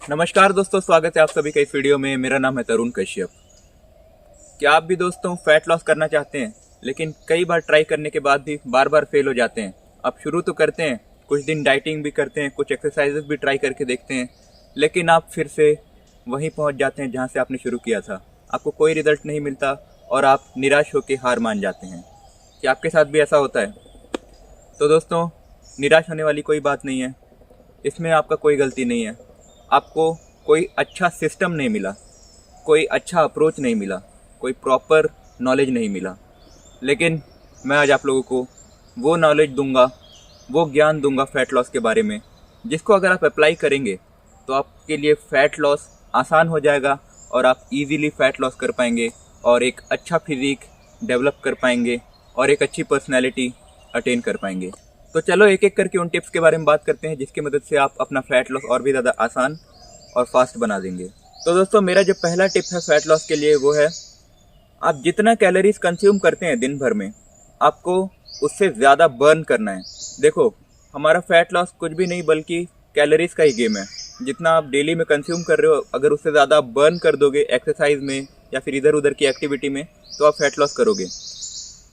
नमस्कार दोस्तों, स्वागत है आप सभी का इस वीडियो में। मेरा नाम है तरुण कश्यप। क्या आप भी दोस्तों फैट लॉस करना चाहते हैं, लेकिन कई बार ट्राई करने के बाद भी बार बार फेल हो जाते हैं। आप शुरू तो करते हैं, कुछ दिन डाइटिंग भी करते हैं, कुछ एक्सरसाइजेस भी ट्राई करके देखते हैं, लेकिन आप फिर से वहीं पहुंच जाते हैं जहां से आपने शुरू किया था। आपको कोई रिजल्ट नहीं मिलता और आप निराश होकर हार मान जाते हैं। क्या आपके साथ भी ऐसा होता है? तो दोस्तों, निराश होने वाली कोई बात नहीं है। इसमें आपका कोई गलती नहीं है। आपको कोई अच्छा सिस्टम नहीं मिला, कोई अच्छा अप्रोच नहीं मिला, कोई प्रॉपर नॉलेज नहीं मिला, लेकिन मैं आज आप लोगों को वो नॉलेज दूंगा, वो ज्ञान दूंगा फ़ैट लॉस के बारे में, जिसको अगर आप अप्लाई करेंगे तो आपके लिए फ़ैट लॉस आसान हो जाएगा और आप इजीली फ़ैट लॉस कर पाएंगे और एक अच्छा फिजिक डेवलप कर पाएंगे और एक अच्छी पर्सनैलिटी अटेन कर पाएंगे। तो चलो एक एक करके उन टिप्स के बारे में बात करते हैं, जिसकी मदद से आप अपना फ़ैट लॉस और भी ज़्यादा आसान और फास्ट बना देंगे। तो दोस्तों, मेरा जो पहला टिप है फ़ैट लॉस के लिए वो है, आप जितना कैलोरीज कंज्यूम करते हैं दिन भर में, आपको उससे ज़्यादा बर्न करना है। देखो, हमारा फ़ैट लॉस कुछ भी नहीं बल्कि कैलोरीज का ही गेम है। जितना आप डेली में कंज्यूम कर रहे हो, अगर उससे ज़्यादा आप बर्न कर दोगे एक्सरसाइज में या फिर इधर उधर की एक्टिविटी में, तो आप फ़ैट लॉस करोगे।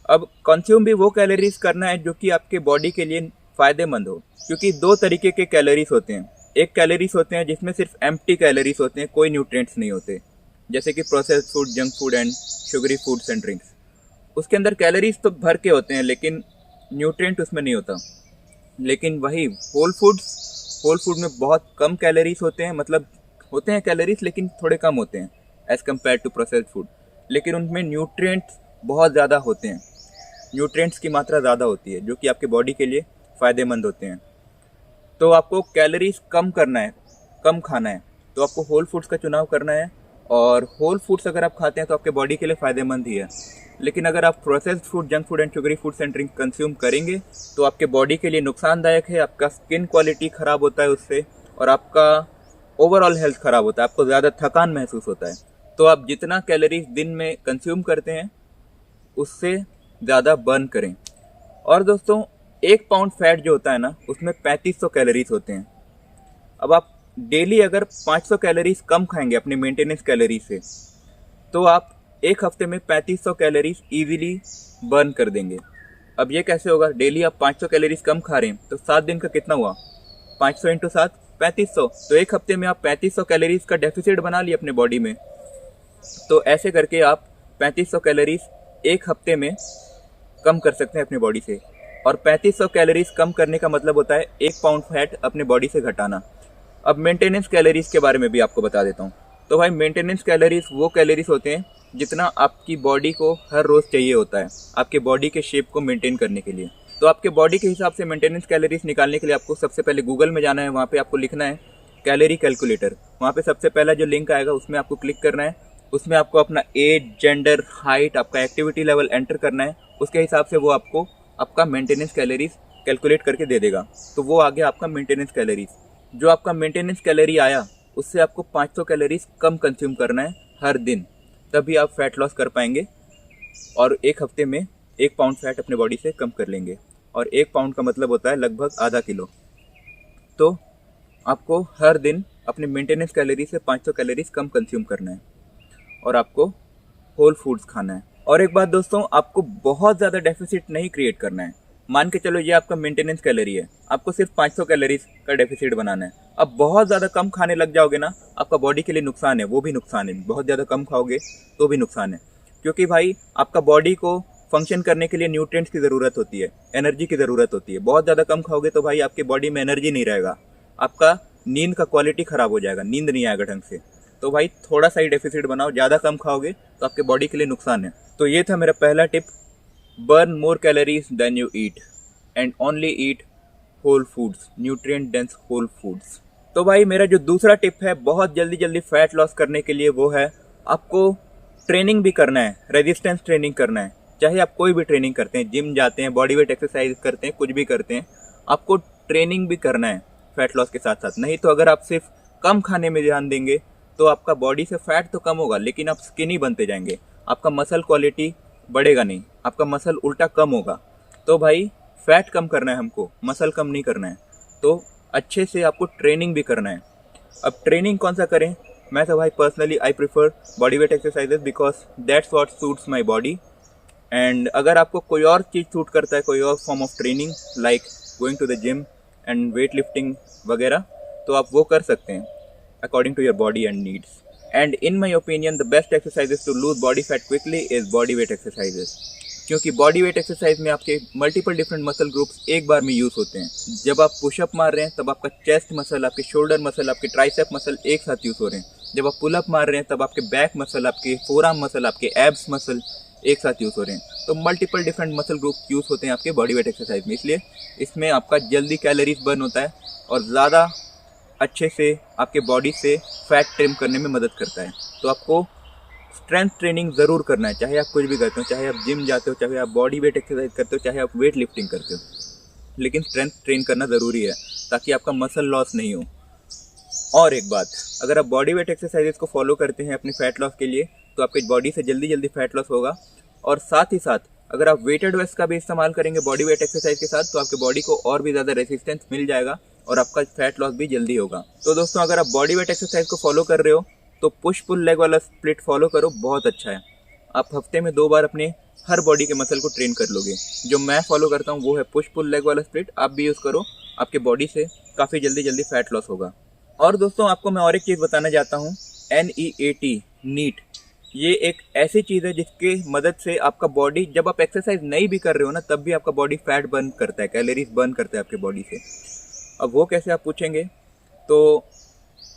अब कंज्यूम भी वो कैलोरीज करना है जो कि आपके बॉडी के लिए फ़ायदेमंद हो, क्योंकि दो तरीके के कैलोरीज होते हैं। एक कैलोरीज होते हैं जिसमें सिर्फ एम्प्टी कैलोरीज होते हैं, कोई न्यूट्रिएंट्स नहीं होते, जैसे कि processed food, junk food and sugary foods and drinks. उसके अंदर कैलोरीज तो भर के होते हैं, लेकिन न्यूट्रिएंट उसमें नहीं होता। लेकिन वही होल फूड में बहुत कम कैलोरीज होते हैं, मतलब होते हैं कैलोरीज लेकिन थोड़े कम होते हैं as compared to processed food, लेकिन उनमें न्यूट्रिएंट्स बहुत ज़्यादा होते हैं। न्यूट्रिएंट्स की मात्रा ज़्यादा होती है जो कि आपके बॉडी के लिए फ़ायदेमंद होते हैं। तो आपको कैलोरीज कम करना है, कम खाना है, तो आपको होल फूड्स का चुनाव करना है। और होल फूड्स अगर आप खाते हैं तो आपके बॉडी के लिए फ़ायदेमंद ही है। लेकिन अगर आप processed food, junk food and sugary foods and drink consume करेंगे तो आपके बॉडी के लिए नुकसानदायक है। आपका स्किन क्वालिटी ख़राब होता है उससे, और आपका ओवरऑल हेल्थ ख़राब होता है, आपको ज़्यादा थकान महसूस होता है। तो आप जितना कैलोरीज दिन में कंज्यूम करते हैं उससे ज़्यादा बर्न करें। और दोस्तों, 1 पाउंड फैट जो होता है ना, उसमें 3500 कैलोरीज होते हैं। अब आप डेली अगर 500 कैलोरीज कम खाएंगे अपने मेंटेनेंस कैलोरी से, तो आप एक हफ्ते में 3500 कैलोरीज ईजिली बर्न कर देंगे। अब ये कैसे होगा? डेली आप 500 कैलोरीज कम खा रहे हैं तो 7 दिन का कितना हुआ? 500 इंटू 7, 3500। तो एक हफ्ते में आप 3500 कैलोरीज का डेफिसिट बना लिए अपने बॉडी में। तो ऐसे करके आप 3500 कैलोरीज एक हफ्ते में कम कर सकते हैं अपने बॉडी से। और 3500 कैलोरीज कम करने का मतलब होता है 1 पाउंड फैट अपने बॉडी से घटाना। अब मेंटेनेंस कैलोरीज के बारे में भी आपको बता देता हूँ। तो भाई, मेंटेनेंस कैलोरीज वो कैलोरीज होते हैं जितना आपकी बॉडी को हर रोज़ चाहिए होता है आपके बॉडी के शेप को मेंटेन करने के लिए। तो आपके बॉडी के हिसाब से मेंटेनेंस कैलोरीज निकालने के लिए आपको सबसे पहले गूगल में जाना है। वहाँ पे आपको लिखना है कैलोरी कैलकुलेटर। वहाँ पे सबसे पहला जो लिंक आएगा उसमें आपको क्लिक करना है। उसमें आपको अपना एज, जेंडर, हाइट, आपका एक्टिविटी लेवल एंटर करना है। उसके हिसाब से वो आपको आपका मेंटेनेंस कैलोरीज कैलकुलेट करके दे देगा। तो वो आ गया आपका मेंटेनेंस कैलोरीज। जो आपका मेंटेनेंस कैलोरी आया, उससे आपको 500 कैलोरीज कम कंज्यूम करना है हर दिन, तभी आप फैट लॉस कर पाएंगे और एक हफ्ते में 1 पाउंड फैट अपने बॉडी से कम कर लेंगे। और 1 पाउंड का मतलब होता है लगभग आधा किलो। तो आपको हर दिन अपने मेंटेनेंस कैलोरी से 500 कैलोरीज कम कंज्यूम करना है और आपको होल फूड्स खाना है। और एक बात दोस्तों, आपको बहुत ज़्यादा डेफिसिट नहीं क्रिएट करना है। मान के चलो ये आपका मेंटेनेंस कैलोरी है, आपको सिर्फ 500 कैलोरीज का डेफिसिट बनाना है। अब बहुत ज़्यादा कम खाने लग जाओगे ना, आपका बॉडी के लिए नुकसान है, वो भी नुकसान है। बहुत ज़्यादा कम खाओगे तो भी नुकसान है, क्योंकि भाई आपका बॉडी को फंक्शन करने के लिए न्यूट्रिएंट्स की ज़रूरत होती है, एनर्जी की ज़रूरत होती है। बहुत ज़्यादा कम खाओगे तो भाई आपकी बॉडी में एनर्जी नहीं रहेगा, आपका नींद का क्वालिटी ख़राब हो जाएगा, नींद नहीं आएगा ढंग से। तो भाई थोड़ा सा ही डेफिसिट बनाओ, ज़्यादा कम खाओगे तो आपके बॉडी के लिए नुकसान है। तो ये था मेरा पहला tip, burn more calories than you eat and only eat whole foods, nutrient dense whole foods. तो भाई, मेरा जो दूसरा टिप है बहुत जल्दी जल्दी फैट लॉस करने के लिए, वो है आपको ट्रेनिंग भी करना है, रेजिस्टेंस ट्रेनिंग करना है। चाहे आप कोई भी ट्रेनिंग करते हैं, जिम जाते हैं, बॉडी वेट एक्सरसाइज करते हैं, कुछ भी करते हैं, आपको ट्रेनिंग भी करना है फैट लॉस के साथ साथ। नहीं तो अगर आप सिर्फ कम खाने में ध्यान देंगे तो आपका बॉडी से फैट तो कम होगा, लेकिन आप स्किनी बनते जाएंगे, आपका मसल क्वालिटी बढ़ेगा नहीं, आपका मसल उल्टा कम होगा। तो भाई, फैट कम करना है हमको, मसल कम नहीं करना है। तो अच्छे से आपको ट्रेनिंग भी करना है। अब ट्रेनिंग कौन सा करें? मैं तो भाई personally I prefer body weight exercises because that's what suits my body. And अगर आपको कोई और चीज़ सूट करता है, कोई और form of training like going to the gym and weight lifting वगैरह, तो आप वो कर सकते हैं according to your body and needs. And in my opinion the best exercises to lose body fat quickly is body weight exercises, क्योंकि body weight exercise में आपके मल्टीपल डिफरेंट मसल ग्रुप्स एक बार में यूज़ होते हैं। जब आप पुशअप मार रहे हैं तब आपका चेस्ट मसल, आपके शोल्डर मसल, आपके ट्राइसेप मसल एक साथ यूज़ हो रहे हैं। जब आप पुलअप मार रहे हैं तब आपके बैक मसल, आपके फोरआर्म मसल, आपके एब्स मसल एक साथ यूज़ हो रहे हैं। तो multiple different muscle group use होते हैं आपके बॉडी वेट एक्सरसाइज में, इसलिए इसमें आपका जल्दी कैलोरीज बर्न होता है और ज़्यादा अच्छे से आपके बॉडी से फैट ट्रिम करने में मदद करता है। तो आपको स्ट्रेंथ ट्रेनिंग ज़रूर करना है, चाहे आप कुछ भी करते हो, चाहे आप जिम जाते हो, चाहे आप बॉडी वेट एक्सरसाइज करते हो, चाहे आप वेट लिफ्टिंग करते हो, लेकिन स्ट्रेंथ ट्रेन करना ज़रूरी है ताकि आपका मसल लॉस नहीं हो। और एक बात, अगर आप बॉडी वेट एक्सरसाइजेस को फॉलो करते हैं अपनी फैट लॉस के लिए तो आपकी बॉडी से जल्दी जल्दी फैट लॉस होगा। और साथ ही साथ अगर आप वेटेड वेस्ट का भी इस्तेमाल करेंगे बॉडी वेट एक्सरसाइज के साथ तो आपके बॉडी को और भी ज़्यादा रेजिस्टेंस मिल जाएगा और आपका फैट लॉस भी जल्दी होगा। तो दोस्तों, अगर आप बॉडी वेट एक्सरसाइज को फॉलो कर रहे हो तो पुश पुल लेग वाला स्प्लिट फॉलो करो, बहुत अच्छा है। आप हफ्ते में 2 बार अपने हर बॉडी के मसल को ट्रेन कर लोगे। जो मैं फॉलो करता हूँ वो है पुश पुल लेग वाला स्प्लिट, आप भी यूज़ करो, आपके बॉडी से काफ़ी जल्दी फैट लॉस होगा। और दोस्तों, आपको मैं और एक चीज़ बताना चाहता हूँ, NEAT, नीट, ये एक ऐसी चीज़ है जिसके मदद से आपका बॉडी, जब आप एक्सरसाइज नहीं भी कर रहे हो ना तब भी आपका बॉडी फैट बर्न करता है, कैलोरीज बर्न करता है आपके बॉडी से। अब वो कैसे आप पूछेंगे, तो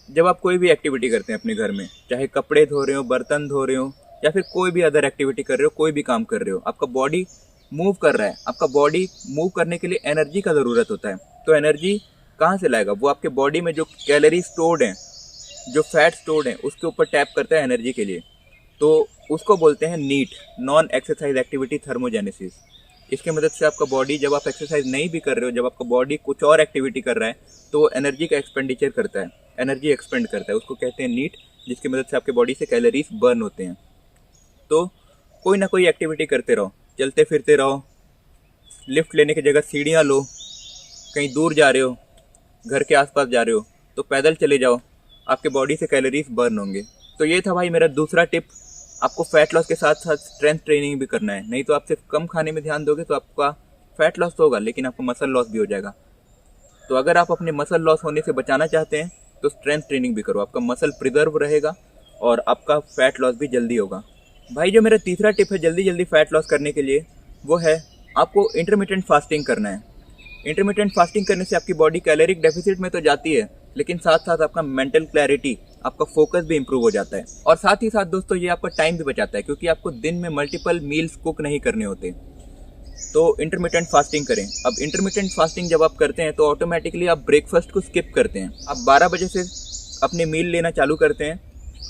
जब आप कोई भी एक्टिविटी करते हैं अपने घर में, चाहे कपड़े धो रहे हो, बर्तन धो रहे हो, या फिर कोई भी अदर एक्टिविटी कर रहे हो, कोई भी काम कर रहे हो, आपका बॉडी मूव कर रहा है। आपका बॉडी मूव करने के लिए एनर्जी का ज़रूरत होता है। तो एनर्जी कहाँ से लाएगा? वो आपके बॉडी में जो कैलोरी स्टोर्ड हैं, जो फैट स्टोर्ड हैं, उसके ऊपर टैप करता है एनर्जी के लिए। तो उसको बोलते हैं NEAT, non exercise activity thermogenesis. इसकी मदद से आपका बॉडी, जब आप एक्सरसाइज नहीं भी कर रहे हो, जब आपका बॉडी कुछ और एक्टिविटी कर रहा है तो वो एनर्जी का एक्सपेंडिचर करता है, एनर्जी एक्सपेंड करता है, उसको कहते हैं नीट, जिसकी मदद से आपके बॉडी से कैलोरीज बर्न होते हैं। तो कोई ना कोई एक्टिविटी करते रहो, चलते फिरते रहो, लिफ्ट लेने की जगह सीढ़ियाँ लो, कहीं दूर जा रहे हो, घर के आसपास जा रहे हो तो पैदल चले जाओ, आपके बॉडी से कैलोरीज बर्न होंगे। तो ये था भाई मेरा दूसरा टिप। आपको फैट लॉस के साथ साथ स्ट्रेंथ ट्रेनिंग भी करना है, नहीं तो आप सिर्फ कम खाने में ध्यान दोगे तो आपका फैट लॉस तो होगा लेकिन आपका मसल लॉस भी हो जाएगा। तो अगर आप अपने मसल लॉस होने से बचाना चाहते हैं तो स्ट्रेंथ ट्रेनिंग भी करो, आपका मसल प्रिजर्व रहेगा और आपका फैट लॉस भी जल्दी होगा। भाई जो मेरा तीसरा टिप है जल्दी फैट लॉस करने के लिए, वो है आपको इंटरमिटेंट फास्टिंग करना है। इंटरमिटेंट फास्टिंग करने से आपकी बॉडी कैलोरिक डेफिसिट में तो जाती है, लेकिन साथ साथ आपका मेंटल क्लैरिटी, आपका फोकस भी इंप्रूव हो जाता है। और साथ ही साथ दोस्तों, ये आपका टाइम भी बचाता है क्योंकि आपको दिन में मल्टीपल मील्स कुक नहीं करने होते। तो इंटरमिटेंट फास्टिंग करें। अब इंटरमिटेंट फास्टिंग जब आप करते हैं तो ऑटोमेटिकली आप ब्रेकफास्ट को स्किप करते हैं। आप 12 बजे से अपने मील लेना चालू करते हैं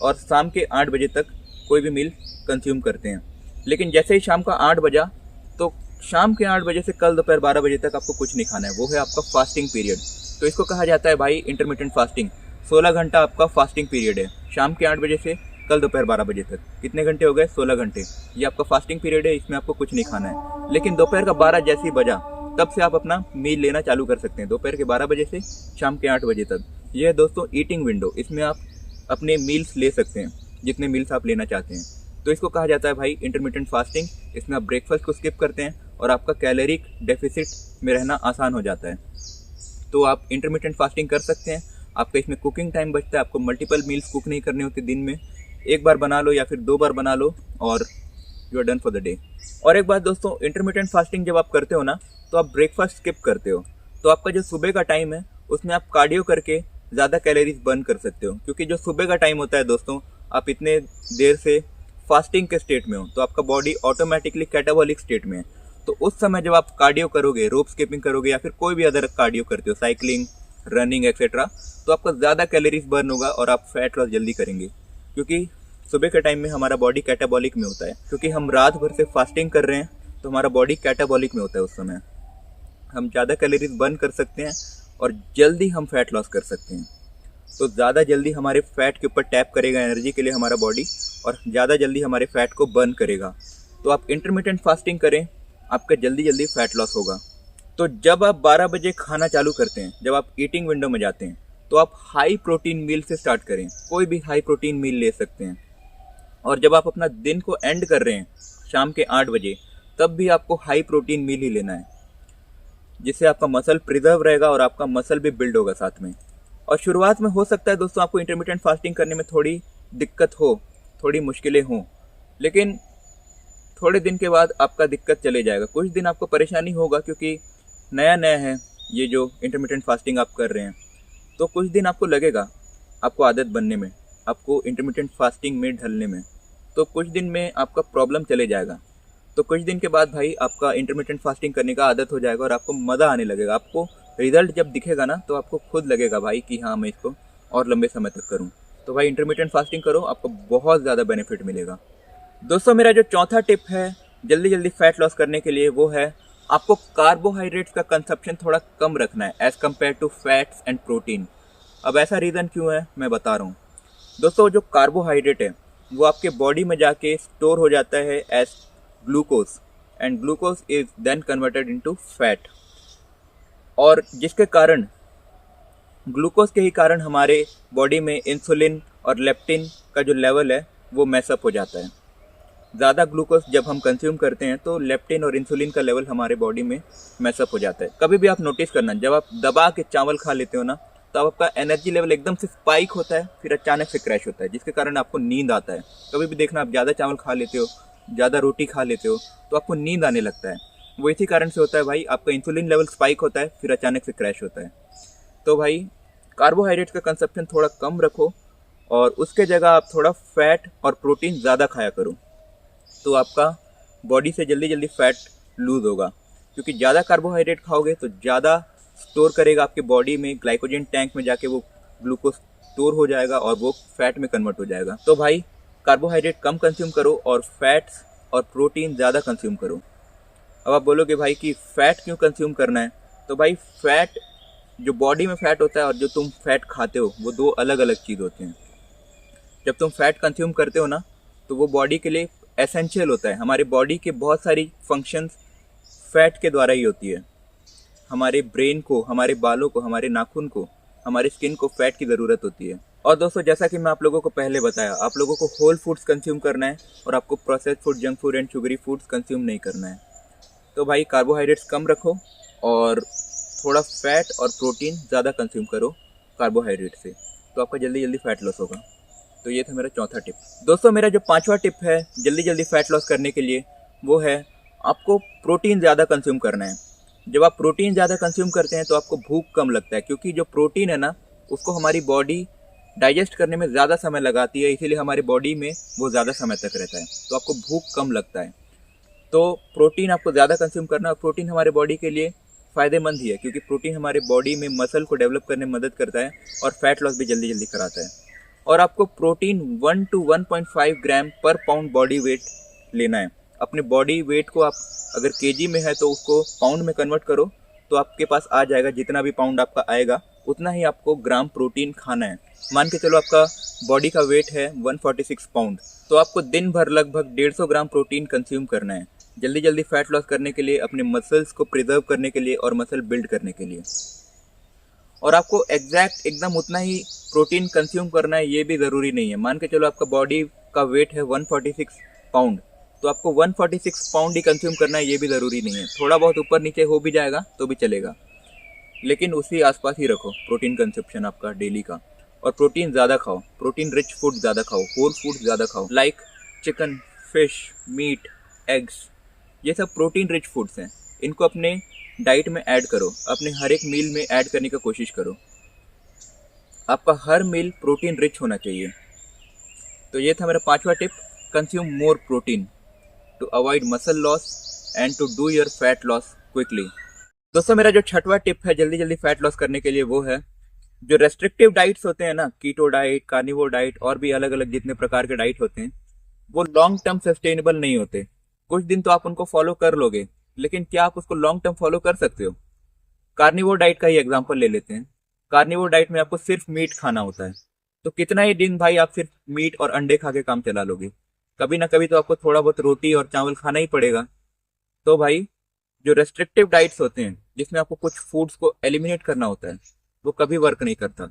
और शाम के 8 बजे तक कोई भी मील कंज्यूम करते हैं। लेकिन जैसे ही शाम का 8 बजा तो शाम के 8 बजे से कल दोपहर 12 बजे तक आपको कुछ नहीं खाना है, वो है आपका फास्टिंग पीरियड। तो इसको कहा जाता है भाई इंटरमिटेंट फास्टिंग। 16 घंटा आपका फास्टिंग पीरियड है, शाम के 8 बजे से कल दोपहर 12 बजे तक। कितने घंटे हो गए? 16 घंटे। ये आपका फास्टिंग पीरियड है, इसमें आपको कुछ नहीं खाना है। लेकिन दोपहर का 12 जैसे ही बजा तब से आप अपना मील लेना चालू कर सकते हैं, दोपहर के 12 बजे से शाम के 8 बजे तक। ये है दोस्तों ईटिंग विंडो, इसमें आप अपने मील्स ले सकते हैं जितने मील्स आप लेना चाहते हैं। तो इसको कहा जाता है भाई इंटरमिटेंट फास्टिंग। इसमें आप ब्रेकफास्ट को स्किप करते हैं और आपका कैलोरिक डेफिसिट में रहना आसान हो जाता है। तो आप इंटरमिटेंट फास्टिंग कर सकते हैं। आपका इसमें कुकिंग टाइम बचता है, आपको मल्टीपल मील्स कुक नहीं करने होते दिन में, एक बार बना लो या फिर 2 बार बना लो और you are done for the day. और एक बात दोस्तों, इंटरमिटेंट फास्टिंग जब आप करते हो ना तो आप ब्रेकफास्ट स्किप करते हो, तो आपका जो सुबह का टाइम है उसमें आप कार्डियो करके ज़्यादा कैलोरीज बर्न कर सकते हो। क्योंकि जो सुबह का टाइम होता है दोस्तों, आप इतने देर से फास्टिंग के स्टेट में हो तो आपका बॉडी ऑटोमेटिकली कैटाबॉलिक स्टेट में है। तो उस समय जब आप कार्डियो करोगे, रोप स्किपिंग करोगे या फिर कोई भी अदर कार्डियो करते हो, साइकिलिंग, रनिंग एक्सेट्रा, तो आपका ज़्यादा कैलोरीज बर्न होगा और आप फैट लॉस जल्दी करेंगे। क्योंकि सुबह के टाइम में हमारा बॉडी कैटाबॉलिक में होता है, क्योंकि हम रात भर से फास्टिंग कर रहे हैं तो हमारा बॉडी कैटाबॉलिक में होता है। उस समय हम ज़्यादा कैलोरीज बर्न कर सकते हैं और जल्दी हम फैट लॉस कर सकते हैं। तो ज़्यादा जल्दी हमारे फैट के ऊपर टैप करेगा एनर्जी के लिए हमारा बॉडी, और ज़्यादा जल्दी हमारे फैट को बर्न करेगा। तो आप इंटरमिटेंट फास्टिंग करें, आपका जल्दी फैट लॉस होगा। तो जब आप 12 बजे खाना चालू करते हैं, जब आप ईटिंग विंडो में जाते हैं, तो आप हाई प्रोटीन मील से स्टार्ट करें। कोई भी हाई प्रोटीन मील ले सकते हैं। और जब आप अपना दिन को एंड कर रहे हैं शाम के 8 बजे, तब भी आपको हाई प्रोटीन मील ही लेना है, जिससे आपका मसल प्रिजर्व रहेगा और आपका मसल भी बिल्ड होगा साथ में। और शुरुआत में हो सकता है दोस्तों आपको इंटरमिटेंट फास्टिंग करने में थोड़ी दिक्कत हो, थोड़ी मुश्किलें हों, लेकिन थोड़े दिन के बाद आपका दिक्कत चले जाएगा। कुछ दिन आपको परेशानी होगा क्योंकि नया नया है ये जो इंटरमिटेंट फास्टिंग आप कर रहे हैं, तो कुछ दिन आपको लगेगा आपको आदत बनने में, आपको इंटरमिटेंट फास्टिंग में ढलने में। तो कुछ दिन में आपका प्रॉब्लम चले जाएगा। तो कुछ दिन के बाद भाई आपका इंटरमिटेंट फास्टिंग करने का आदत हो जाएगा और आपको मज़ा आने लगेगा। आपको रिजल्ट जब दिखेगा ना, तो आपको खुद लगेगा भाई कि हाँ मैं इसको और लंबे समय तक करूँ। तो भाई इंटरमिटेंट फास्टिंग करो, आपको बहुत ज़्यादा बेनिफिट मिलेगा। दोस्तों मेरा जो चौथा टिप है जल्दी जल्दी फैट लॉस करने के लिए, वो है आपको कार्बोहाइड्रेट्स का कंजप्शन थोड़ा कम रखना है as compared to fats and protein. अब ऐसा रीज़न क्यों है मैं बता रहा हूँ। दोस्तों जो कार्बोहाइड्रेट है वो आपके बॉडी में जाके स्टोर हो जाता है as glucose, and glucose is then converted into fat, और जिसके कारण ग्लूकोज के ही कारण हमारे बॉडी में इंसुलिन और लेप्टिन का जो लेवल है वो मैसअप हो जाता है। ज़्यादा ग्लूकोज जब हम कंज्यूम करते हैं तो लेप्टिन और इंसुलिन का लेवल हमारे बॉडी में मैसअप हो जाता है। कभी भी आप नोटिस करना, जब आप दबा के चावल खा लेते हो ना, तो आपका एनर्जी लेवल एकदम से स्पाइक होता है, फिर अचानक से क्रैश होता है, जिसके कारण आपको नींद आता है। कभी भी देखना, आप ज़्यादा चावल खा लेते हो, ज़्यादा रोटी खा लेते हो, तो आपको नींद आने लगता है। वो इसी कारण से होता है भाई, आपका इंसुलिन लेवल स्पाइक होता है, फिर अचानक से क्रैश होता है। तो भाई कार्बोहाइड्रेट्स का कंजप्शन थोड़ा कम रखो और उसके जगह आप थोड़ा फैट और प्रोटीन ज़्यादा खाया करो, तो आपका बॉडी से जल्दी जल्दी फैट लूज़ होगा। क्योंकि ज़्यादा कार्बोहाइड्रेट खाओगे तो ज़्यादा स्टोर करेगा आपके बॉडी में, ग्लाइकोजन टैंक में जाके वो ग्लूकोज स्टोर हो जाएगा और वो फैट में कन्वर्ट हो जाएगा। तो भाई कार्बोहाइड्रेट कम कंज्यूम करो और फैट्स और प्रोटीन ज़्यादा कंज्यूम करो। अब आप बोलोगे भाई कि फ़ैट क्यों कंज्यूम करना है। तो भाई फैट, जो बॉडी में फ़ैट होता है और जो तुम फैट खाते हो, वो दो अलग अलग चीज़ होते हैं। जब तुम फैट कंज्यूम करते हो ना, तो वो बॉडी के लिए एसेंशियल होता है। हमारी बॉडी के बहुत सारी फंक्शंस फैट के द्वारा ही होती है। हमारे ब्रेन को, हमारे बालों को, हमारे नाखून को, हमारे स्किन को फैट की ज़रूरत होती है। और दोस्तों जैसा कि मैं आप लोगों को पहले बताया, आप लोगों को होल फूड्स कंज्यूम करना है और आपको processed food, junk food and sugary foods consume नहीं करना है। तो भाई कार्बोहाइड्रेट्स कम रखो और थोड़ा फैट और प्रोटीन ज़्यादा कंज्यूम करो कार्बोहाइड्रेट से, तो आपका जल्दी जल्दी फैट लॉस होगा। तो ये था मेरा चौथा टिप। दोस्तों मेरा जो पांचवा टिप है जल्दी जल्दी फैट लॉस करने के लिए, वो है आपको प्रोटीन ज़्यादा कंज्यूम करना है। जब आप प्रोटीन ज़्यादा कंज्यूम करते हैं तो आपको भूख कम लगता है, क्योंकि जो प्रोटीन है ना, उसको हमारी बॉडी डाइजेस्ट करने में ज़्यादा समय लगाती है, इसीलिए हमारी बॉडी में वो ज़्यादा समय तक रहता है, तो आपको भूख कम लगता है। तो प्रोटीन आपको ज़्यादा कंज्यूम करना है। प्रोटीन हमारे बॉडी के लिए फ़ायदेमंद ही है, क्योंकि प्रोटीन हमारे बॉडी में मसल को डेवलप करने में मदद करता है और फैट लॉस भी जल्दी जल्दी कराता है। और आपको प्रोटीन 1 to 1.5 ग्राम पर पाउंड बॉडी वेट लेना है। अपने बॉडी वेट को आप अगर केजी में है तो उसको पाउंड में कन्वर्ट करो, तो आपके पास आ जाएगा, जितना भी पाउंड आपका आएगा उतना ही आपको ग्राम प्रोटीन खाना है। मान के चलो आपका बॉडी का वेट है 146 पाउंड, तो आपको दिन भर लगभग 150 ग्राम प्रोटीन कंज्यूम करना है, जल्दी जल्दी फैट लॉस करने के लिए, अपने मसल्स को प्रिजर्व करने के लिए और मसल बिल्ड करने के लिए। और आपको एग्जैक्ट एकदम उतना ही प्रोटीन कंज्यूम करना है ये भी ज़रूरी नहीं है। मान के चलो आपका बॉडी का वेट है 146 पाउंड, तो आपको 146 पाउंड ही कंज्यूम करना है ये भी ज़रूरी नहीं है। थोड़ा बहुत ऊपर नीचे हो भी जाएगा तो भी चलेगा, लेकिन उसी आसपास ही रखो प्रोटीन कंजप्शन आपका डेली का। और प्रोटीन ज़्यादा खाओ, प्रोटीन रिच फूड ज़्यादा खाओ, होल फूड ज़्यादा खाओ, like chicken, fish, meat, eggs, ये सब प्रोटीन रिच फूड्स हैं। इनको अपने डाइट में ऐड करो, अपने हर एक मील में ऐड करने का कोशिश करो। आपका हर मील प्रोटीन रिच होना चाहिए। तो ये था मेरा पांचवा tip, consume more protein to avoid muscle loss and to do your fat loss quickly. दोस्तों मेरा जो छठवां टिप है जल्दी जल्दी फैट लॉस करने के लिए, वो है जो रेस्ट्रिक्टिव डाइट्स होते हैं ना, कीटो डाइट, कार्निवोर डाइट और भी अलग अलग जितने प्रकार के डाइट होते हैं, वो लॉन्ग टर्म सस्टेनेबल नहीं होते। कुछ दिन तो आप उनको फॉलो कर लोगे, लेकिन क्या आप उसको लॉन्ग टर्म फॉलो कर सकते हो? कार्निवोर डाइट का ही एग्जांपल ले लेते हैं। कार्निवोर डाइट में आपको सिर्फ मीट खाना होता है, तो कितना ही दिन भाई आप सिर्फ मीट और अंडे खा के काम चला लोगे? कभी ना कभी तो आपको थोड़ा बहुत रोटी और चावल खाना ही पड़ेगा। तो भाई जो रेस्ट्रिक्टिव डाइट्स होते हैं, जिसमें आपको कुछ फूड्स को एलिमिनेट करना होता है, वो कभी वर्क नहीं करता।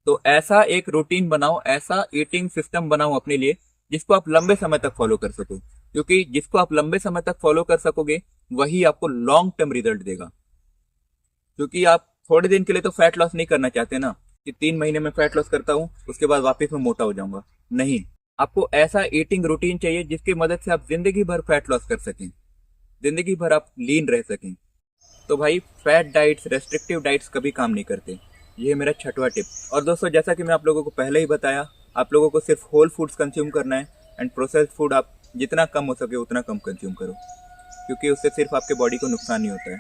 तो ऐसा एक रूटीन बनाओ, ऐसा ईटिंग सिस्टम बनाओ अपने लिए जिसको आप लंबे समय तक फॉलो कर सको, क्योंकि जिसको आप लंबे समय तक फॉलो कर सकोगे वही आपको लॉन्ग टर्म रिजल्ट देगा। क्योंकि आप थोड़े दिन के लिए तो फैट लॉस नहीं करना चाहते ना, कि 3 महीने में फैट लॉस करता हूँ उसके बाद वापस मैं मोटा हो जाऊंगा। नहीं, आपको ऐसा ईटिंग रूटीन चाहिए जिसकी मदद से आप जिंदगी भर फैट लॉस कर सकें, जिंदगी भर आप लीन रह सकें। तो भाई फैट डाइट्स, रेस्ट्रिक्टिव डाइट्स कभी काम नहीं करते। ये है मेरा छठवां टिप। और दोस्तों, जैसा कि मैं आप लोगों को पहले ही बताया, आप लोगों को सिर्फ होल फूड्स कंज्यूम करना है एंड प्रोसेस्ड फूड आप जितना कम हो सके उतना कम कंज्यूम करो, क्योंकि उससे सिर्फ आपके बॉडी को नुकसान ही होता है।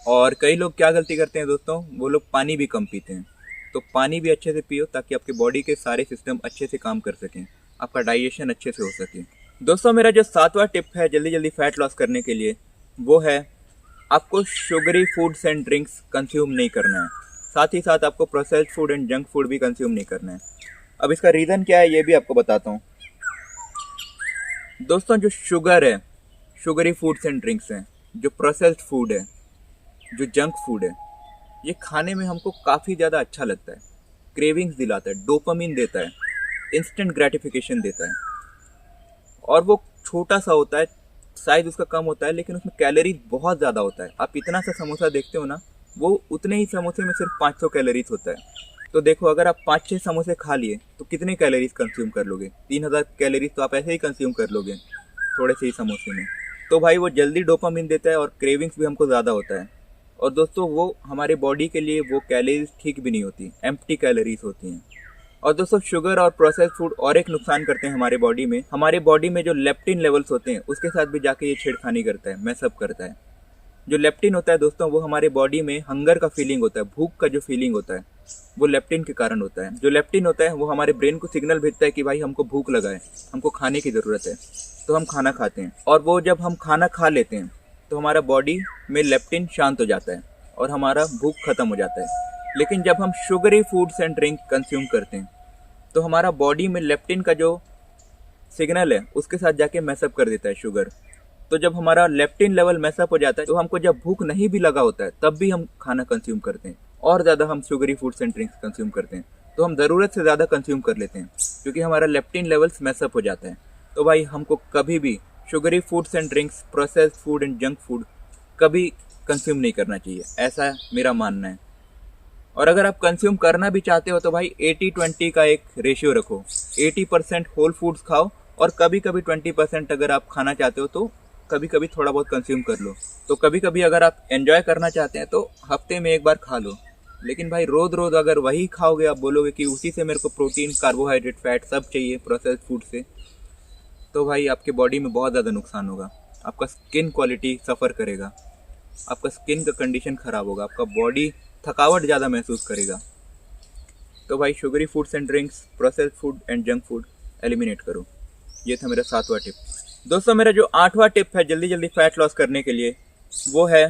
और कई लोग क्या गलती करते हैं दोस्तों, वो लोग पानी भी कम पीते हैं। तो पानी भी अच्छे से पियो ताकि आपके बॉडी के सारे सिस्टम अच्छे से काम कर सकें, आपका डाइजेशन अच्छे से हो सके। दोस्तों, मेरा जो सातवां टिप है जल्दी जल्दी फैट लॉस करने के लिए, वो है आपको sugary foods and drinks consume नहीं करना है। साथ ही साथ आपको processed food and junk food भी कंज्यूम नहीं करना है। अब इसका रीज़न क्या है ये भी आपको बताता हूँ। दोस्तों, जो शुगर है, शुगरी फूड्स एंड ड्रिंक्स हैं, जो प्रोसेस्ड फूड है, जो जंक फूड है, ये खाने में हमको काफ़ी ज़्यादा अच्छा लगता है, क्रेविंग्स दिलाता है, डोपामिन देता है, इंस्टेंट ग्रेटिफिकेशन देता है। और वो छोटा सा होता है, साइज उसका कम होता है, लेकिन उसमें कैलोरीज बहुत ज़्यादा होता है। आप इतना सा समोसा देखते हो ना, वो उतने ही समोसे में सिर्फ 500 कैलोरीज होता है। तो देखो, अगर आप 5-6 समोसे खा लिए तो कितने कैलोरीज कंज्यूम कर लोगे? 3000 कैलोरीज तो आप ऐसे ही कंज्यूम कर लोगे थोड़े से ही समोसे में। तो भाई वो जल्दी डोपामिन देता है और क्रेविंग्स भी हमको ज़्यादा होता है। और दोस्तों, वो हमारे बॉडी के लिए वो कैलोरीज ठीक भी नहीं होती, एम्प्टी कैलोरीज होती हैं। और दोस्तों, शुगर और प्रोसेस्ड फूड और एक नुकसान करते हैं हमारे बॉडी में जो लेप्टिन लेवल्स होते हैं उसके साथ भी जाके ये छेड़खानी करता है, मैसअप करता है। जो लेप्टिन होता है दोस्तों, वो हमारे बॉडी में हंगर का फीलिंग होता है, भूख का जो फीलिंग होता है वो लेप्टिन के कारण होता है। जो लेप्टिन होता है वो हमारे ब्रेन को सिग्नल भेजता है कि भाई हमको भूख लगा है, हमको खाने की ज़रूरत है, तो हम खाना खाते हैं। और वो जब हम खाना खा लेते हैं तो हमारा बॉडी में लेप्टिन शांत हो जाता है और हमारा भूख खत्म हो जाता है। लेकिन जब हम sugary foods and drink consume करते हैं तो हमारा बॉडी में लेप्टिन का जो सिग्नल है उसके साथ जाके मैसअप कर देता है शुगर। तो जब हमारा लेप्टिन लेवल मैसअप हो जाता है तो हमको जब भूख नहीं भी लगा होता है तब भी हम खाना कंज्यूम करते हैं, और ज़्यादा हम sugary foods and drinks consume करते हैं। तो हम ज़रूरत से ज़्यादा कंज्यूम कर लेते हैं क्योंकि हमारा लेप्टिन लेवल्स मैसअप हो जाता है। तो भाई हमको कभी भी sugary foods and drinks, processed food and junk food कभी कंज्यूम नहीं करना चाहिए, ऐसा मेरा मानना है। और अगर आप कंज्यूम करना भी चाहते हो तो भाई 80-20 का एक रेशियो रखो। 80% होल फूड्स खाओ और कभी कभी 20% अगर आप खाना चाहते हो तो कभी कभी थोड़ा बहुत कंज्यूम कर लो। तो कभी कभी अगर आप एंजॉय करना चाहते हैं तो हफ्ते में एक बार खा लो। लेकिन भाई रोज रोज अगर वही खाओगे, आप बोलोगे कि उसी से मेरे को प्रोटीन, कार्बोहाइड्रेट, फैट सब चाहिए प्रोसेस्ड फूड से, तो भाई आपके बॉडी में बहुत ज़्यादा नुकसान होगा। आपका स्किन क्वालिटी सफ़र करेगा, आपका स्किन का कंडीशन ख़राब होगा, आपका बॉडी थकावट ज़्यादा महसूस करेगा। तो भाई sugary foods and drinks, processed food and junk food eliminate करो। ये था मेरा 7वां टिप। दोस्तों, मेरा जो 8वां टिप है जल्दी जल्दी फैट लॉस करने के लिए, वो है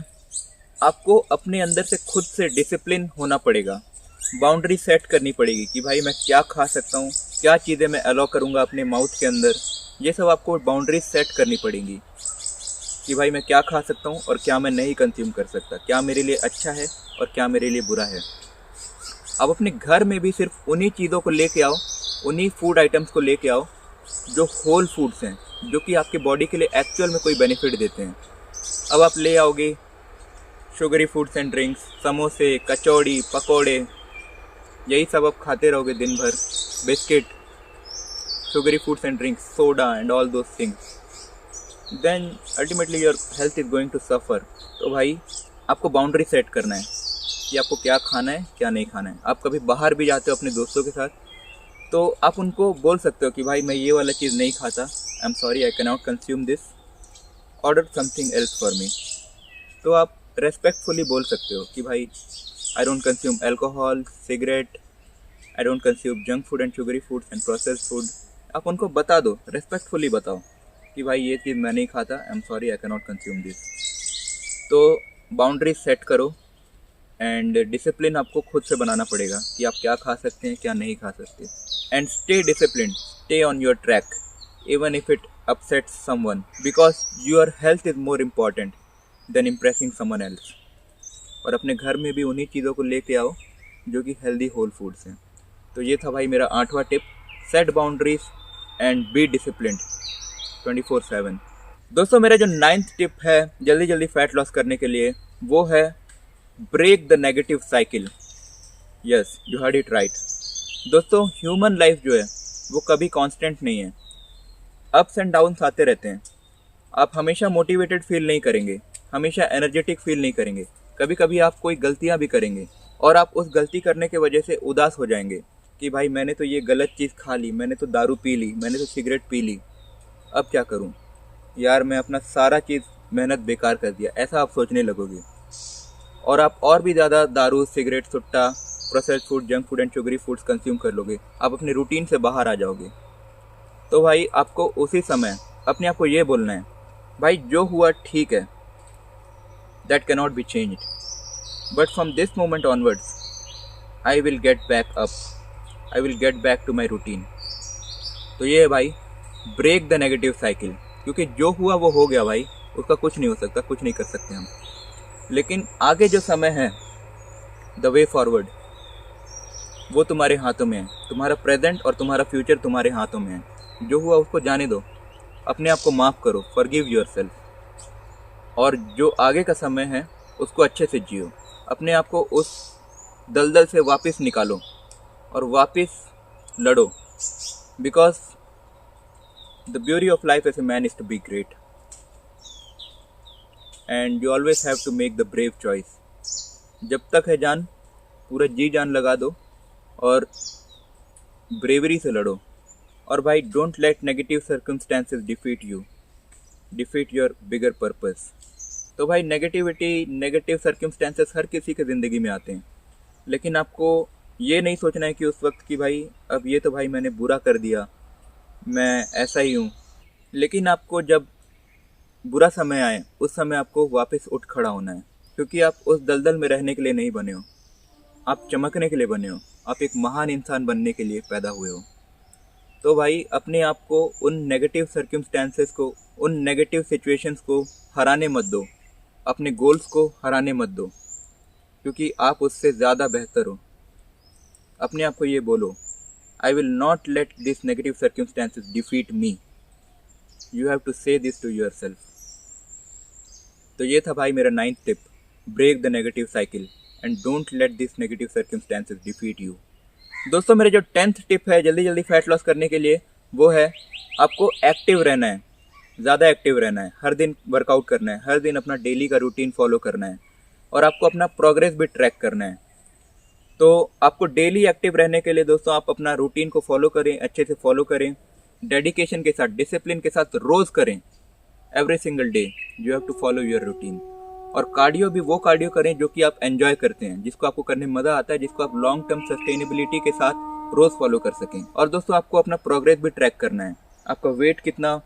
आपको अपने अंदर से खुद से डिसिप्लिन होना पड़ेगा। बाउंड्री सेट करनी पड़ेगी कि भाई मैं क्या खा सकता हूँ, क्या चीज़ें मैं अलाउ करूँगा अपने माउथ के अंदर। ये सब आपको बाउंड्री सेट करनी पड़ेंगी कि भाई मैं क्या खा सकता हूँ और क्या मैं नहीं कंज्यूम कर सकता, क्या मेरे लिए अच्छा है और क्या मेरे लिए बुरा है। अब अपने घर में भी सिर्फ उन्हीं चीज़ों को लेके आओ, उन्हीं फूड आइटम्स को लेके आओ जो होल फूड्स हैं, जो कि आपके बॉडी के लिए एक्चुअल में कोई बेनिफिट देते हैं। अब आप ले आओगे शुगरी फूड्स एंड ड्रिंक्स, समोसे, कचौड़ी, पकोड़े, यही सब आप खाते रहोगे दिन भर, biscuit, sugary foods and drinks, soda and all those things, then ultimately your health is going to suffer. तो भाई आपको बाउंड्री सेट करना है कि आपको क्या खाना है, क्या नहीं खाना है। आप कभी बाहर भी जाते हो अपने दोस्तों के साथ तो आप उनको बोल सकते हो कि भाई मैं ये वाला चीज़ नहीं खाता, I am sorry, I can not consume this, order something else for me. तो आप रेस्पेक्टफुली बोल सकते हो कि भाई I don't consume alcohol, cigarette, I don't consume junk food and sugary food and processed food. आप उनको बता दो, रेस्पेक्टफुली बताओ कि भाई ये चीज़ मैं नहीं खाता, I am sorry, I can not consume this. तो बाउंड्री सेट करो एंड डिसिप्लिन आपको खुद से बनाना पड़ेगा कि आप क्या खा सकते हैं, क्या नहीं खा सकते। And stay discipline, stay on your track even if it upsets someone, because your health is more important than impressing someone else. और अपने घर में भी उन्हीं चीज़ों को लेके आओ जो कि हेल्दी होल फूड्स हैं। तो ये था भाई मेरा 8वां tip, set boundaries and be disciplined 24/7। दोस्तों मेरा जो 9th टिप है जल्दी जल्दी फैट लॉस करने के लिए, वो है break the negative cycle. Yes, you heard it right. दोस्तों ह्यूमन लाइफ जो है वो कभी कांस्टेंट नहीं है, अप्स एंड डाउन्स आते रहते हैं। आप हमेशा मोटिवेटेड फील नहीं करेंगे, हमेशा एनर्जेटिक फील नहीं करेंगे। कभी कभी आप कोई गलतियां भी करेंगे और आप उस गलती करने की वजह से उदास हो जाएंगे कि भाई मैंने तो ये गलत चीज़ खा ली, मैंने तो दारू पी ली, मैंने तो सिगरेट पी ली, अब क्या करूं यार, मैं अपना सारा चीज़ मेहनत बेकार कर दिया, ऐसा आप सोचने लगोगे। और आप और भी ज़्यादा दारू, cigarette, Sutta, processed food, junk food and sugary foods consume कर लोगे। आप अपने रूटीन से बाहर आ जाओगे। तो भाई आपको उसी समय अपने आप को ये बोलना है, भाई जो हुआ ठीक है, that can not be changed, but from this moment onwards I will get back up, I will get back to my routine. तो ये है भाई, ब्रेक द नेगेटिव साइकिल, क्योंकि जो हुआ वो हो गया भाई, उसका कुछ नहीं हो सकता, कुछ नहीं कर सकते हम। लेकिन आगे जो समय है, द वे फॉरवर्ड, वो तुम्हारे हाथों में है। तुम्हारा प्रेजेंट और तुम्हारा फ्यूचर तुम्हारे हाथों में है। जो हुआ उसको जाने दो, अपने आप को माफ़ करो, फॉरगिव योरसेल्फ, और जो आगे का समय है उसको अच्छे से जियो। अपने आप को उस दलदल से वापस निकालो और वापस लड़ो, because the beauty of life as a man is to be great and you always have to make the brave choice. जब तक है जान, पूरा जी जान लगा दो और ब्रेवरी से लड़ो। और भाई don't let negative circumstances defeat you, defeat your bigger purpose. तो भाई नेगेटिविटी, नेगेटिव सर्कमस्टेंसेस हर किसी के ज़िंदगी में आते हैं, लेकिन आपको ये नहीं सोचना है कि उस वक्त कि भाई अब ये तो भाई मैंने बुरा कर दिया, मैं ऐसा ही हूँ। लेकिन आपको जब बुरा समय आए, उस समय आपको वापस उठ खड़ा होना है, क्योंकि आप उस दलदल में रहने के लिए नहीं बने हो, आप चमकने के लिए बने हो, आप एक महान इंसान बनने के लिए पैदा हुए हो। तो भाई अपने आप को उन नेगेटिव सर्कमस्टेंसेस को, उन नेगेटिव सिचुएशंस को हराने मत दो, अपने गोल्स को हराने मत दो, क्योंकि आप उससे ज़्यादा बेहतर हो। अपने आप को ये बोलो, I will not let this negative circumstances defeat me. You have to say this to yourself. तो ये था भाई मेरा 9th tip, break the negative cycle and don't let this negative circumstances defeat you. दोस्तों मेरे जो 10th tip है जल्दी जल्दी फैट लॉस करने के लिए, वो है आपको एक्टिव रहना है, ज़्यादा एक्टिव रहना है, हर दिन वर्कआउट करना है, हर दिन अपना डेली का रूटीन फॉलो करना है, और आपको अपना प्रोग्रेस भी ट्रैक करना है। तो आपको डेली एक्टिव रहने के लिए दोस्तों आप अपना रूटीन को फॉलो करें, अच्छे से फॉलो करें, डेडिकेशन के साथ, डिसिप्लिन के साथ रोज़ करें। Every single day you have to follow your routine. और कार्डियो भी वो कार्डियो करें जो कि आप एंजॉय करते हैं, जिसको आपको करने में मज़ा आता है, जिसको आप लॉन्ग टर्म सस्टेनेबिलिटी के साथ रोज़ फॉलो कर सकें। और दोस्तों आपको अपना प्रोग्रेस भी ट्रैक करना है, आपका वेट कितना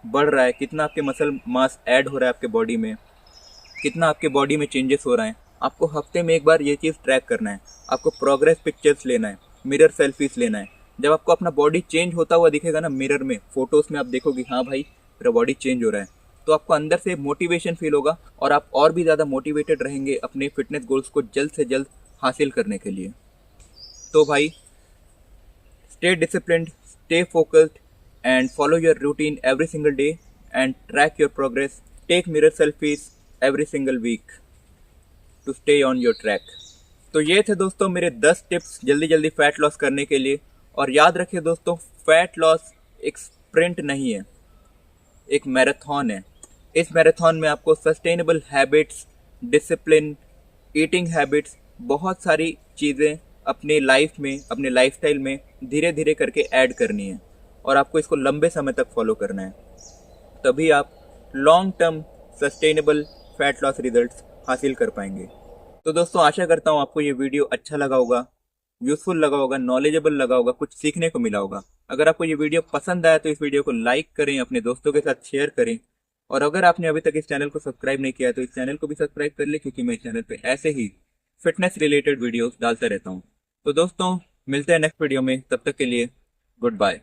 बढ़ रहा है, कितना आपके मसल मास ऐड हो रहा है आपके बॉडी में, कितना आपके बॉडी में चेंजेस हो रहा है। आपको हफ्ते में एक बार ये चीज़ ट्रैक करना है। आपको प्रोग्रेस पिक्चर्स लेना है, मिरर सेल्फीज लेना है। जब आपको अपना बॉडी चेंज होता हुआ दिखेगा ना मिरर में, फोटोज़ में आप देखोगे हाँ भाई मेरा बॉडी चेंज हो रहा है, तो आपको अंदर से मोटिवेशन फील होगा और आप और भी ज़्यादा मोटिवेटेड रहेंगे अपने फिटनेस गोल्स को जल्द से जल्द हासिल करने के लिए। तो भाई stay disciplined, stay focused and follow your routine every single day and track your progress. Take mirror selfies every single week to stay on your track. तो ये थे दोस्तों मेरे 10 टिप्स जल्दी जल्दी फैट लॉस करने के लिए। और याद रखिए दोस्तों, फैट लॉस एक स्प्रिंट नहीं है, एक मैराथन है। इस मैराथन में आपको sustainable habits, discipline, eating habits, बहुत सारी चीज़ें अपने लाइफ में, अपने लाइफस्टाइल में धीरे धीरे करके ऐड करनी है और आपको इसको लंबे समय तक फॉलो करना है। तभी आप long term sustainable fat loss results हासिल कर पाएंगे। तो दोस्तों आशा करता हूँ आपको ये वीडियो अच्छा लगा होगा, यूज़फुल लगा होगा, नॉलेजेबल लगा होगा, कुछ सीखने को मिला होगा। अगर आपको ये वीडियो पसंद आया तो इस वीडियो को लाइक करें, अपने दोस्तों के साथ शेयर करें, और अगर आपने अभी तक इस चैनल को सब्सक्राइब नहीं किया तो इस चैनल को भी सब्सक्राइब कर ले, क्योंकि मैं इस चैनल पे ऐसे ही फिटनेस रिलेटेड वीडियोस डालता रहता हूँ। तो दोस्तों मिलते हैं नेक्स्ट वीडियो में, तब तक के लिए गुड बाय।